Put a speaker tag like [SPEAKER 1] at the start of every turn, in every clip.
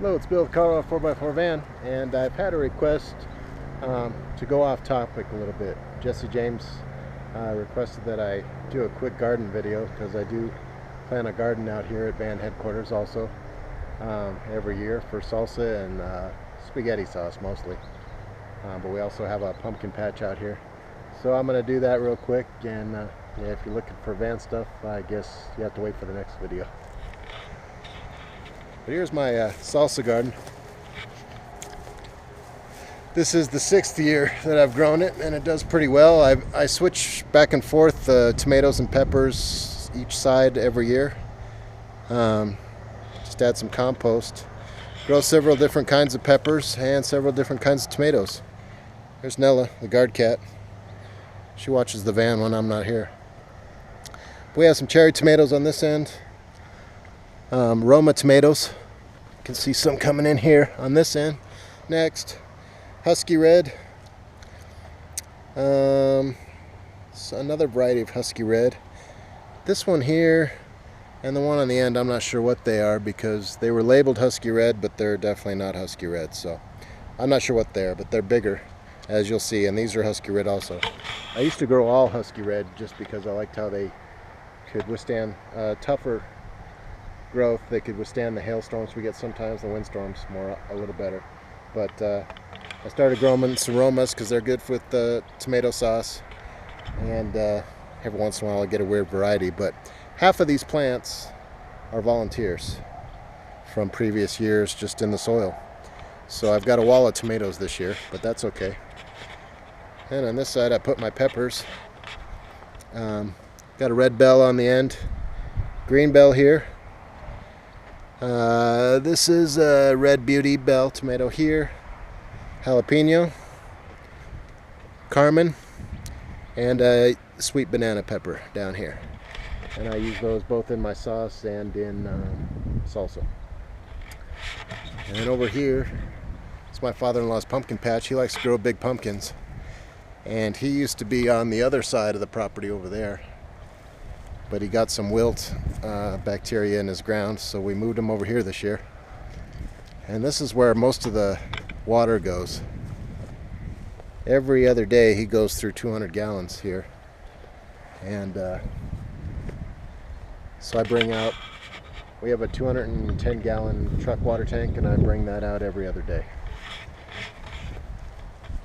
[SPEAKER 1] Hello, it's Bill with Colorado 4x4 van, and I've had a request to go off topic a little bit. Jesse James requested that I do a quick garden video because I do plant a garden out here at van headquarters also every year for salsa and spaghetti sauce mostly. But we also have a pumpkin patch out here. So I'm going to do that real quick, and yeah, if you're looking for van stuff, I guess you have to wait for the next video. But here's my salsa garden. This is the 6th year that I've grown it, and it does pretty well. I switch back and forth tomatoes and peppers each side every year. Just add some compost. Grow several different kinds of peppers and several different kinds of tomatoes. There's Nella, the guard cat. She watches the van when I'm not here. We have some cherry tomatoes on this end. Roma tomatoes. You can see some coming in here on this end. Next, husky red. So another variety of husky red. This one here and the one on the end, I'm not sure what they are because they were labeled husky red, but they're definitely not husky red. So I'm not sure what they are, but they're bigger, as you'll see, and these are husky red also. I used to grow all husky red just because I liked how they could withstand tougher growth. They could withstand the hailstorms we get sometimes, the windstorms a little better. But I started growing some Romas because they're good with the tomato sauce, and every once in a while I get a weird variety. But half of these plants are volunteers from previous years just in the soil. So I've got a wall of tomatoes this year, but that's okay. And on this side I put my peppers. Got a red bell on the end, green bell here. This is a red beauty bell tomato here, jalapeno, Carmen, and a sweet banana pepper down here. And I use those both in my sauce and in salsa. And over here, it's my father-in-law's pumpkin patch. He likes to grow big pumpkins. And he used to be on the other side of the property over there. But he got some wilt bacteria in his ground, so we moved him over here this year. And this is where most of the water goes. Every other day he goes through 200 gallons here. And so I bring out, we have a 210 gallon truck water tank, and I bring that out every other day.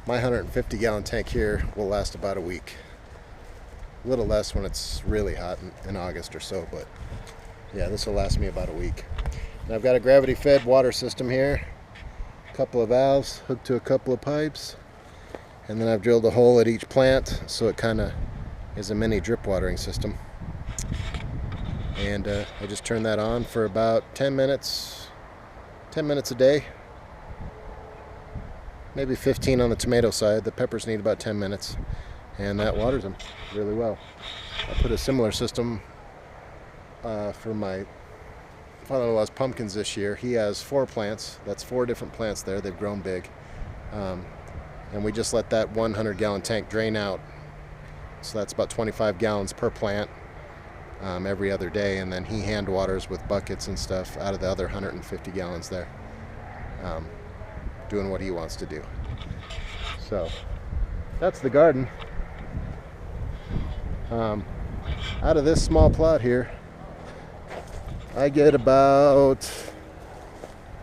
[SPEAKER 1] My 150 gallon tank here will last about a week. A little less when it's really hot in August or so, but yeah, this will last me about a week. And I've got a gravity fed water system here, a couple of valves hooked to a couple of pipes, and then I've drilled a hole at each plant, so it kind of is a mini drip watering system. And I just turn that on for about 10 minutes a day, maybe 15 on the tomato side. The peppers need about 10 minutes. And that waters them really well. I put a similar system for my father-in-law's pumpkins this year. He has 4 plants. That's 4 different plants there. They've grown big. And we just let that 100-gallon tank drain out. So that's about 25 gallons per plant every other day. And then he hand waters with buckets and stuff out of the other 150 gallons there, doing what he wants to do. So that's the garden. Out of this small plot here, I get about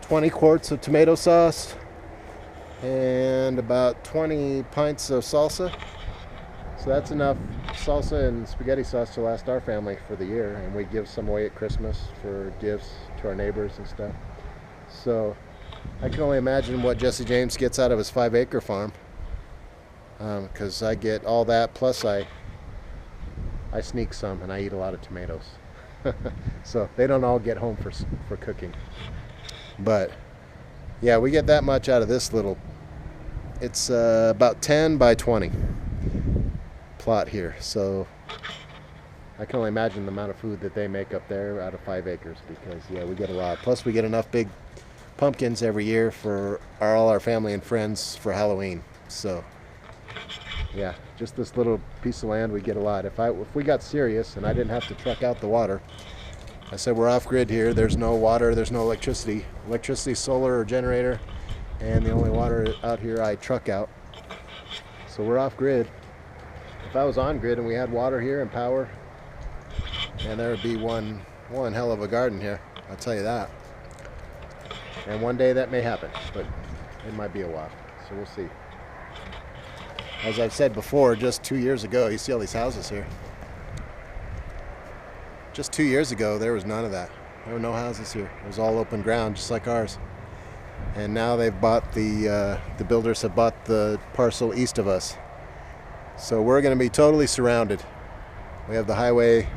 [SPEAKER 1] 20 quarts of tomato sauce and about 20 pints of salsa. So that's enough salsa and spaghetti sauce to last our family for the year, and we give some away at Christmas for gifts to our neighbors and stuff. So I can only imagine what Jesse James gets out of his 5-acre farm, because I get all that, plus I sneak some, and I eat a lot of tomatoes. So they don't all get home for cooking. But yeah, we get that much out of this little, it's about 10 by 20 plot here. So I can only imagine the amount of food that they make up there out of 5 acres, because yeah, we get a lot. Plus we get enough big pumpkins every year for all our family and friends for Halloween. So yeah, just this little piece of land, we get a lot. If we got serious and I didn't have to truck out the water, I said we're off grid here. There's no water, there's no electricity. Electricity, solar, or generator, and the only water out here I truck out. So we're off grid. If I was on grid and we had water here and power, and there would be one hell of a garden here, I'll tell you that. And one day that may happen, but it might be a while, so we'll see. As I've said before, just 2 years ago, you see all these houses here. Just 2 years ago, there was none of that. There were no houses here. It was all open ground, just like ours. And now they've bought the builders have bought the parcel east of us. So we're going to be totally surrounded. We have the highway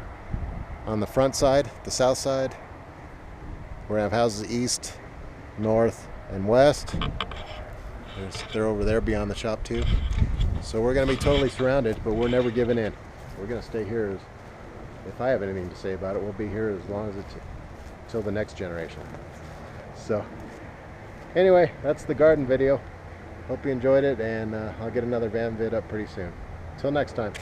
[SPEAKER 1] on the front side, the south side. We're going to have houses east, north, and west. They're over there beyond the shop too. So we're going to be totally surrounded, but we're never giving in. We're going to stay here. If I have anything to say about it, we'll be here as long as it's till the next generation. So anyway, that's the garden video. Hope you enjoyed it, and I'll get another van vid up pretty soon. Till next time.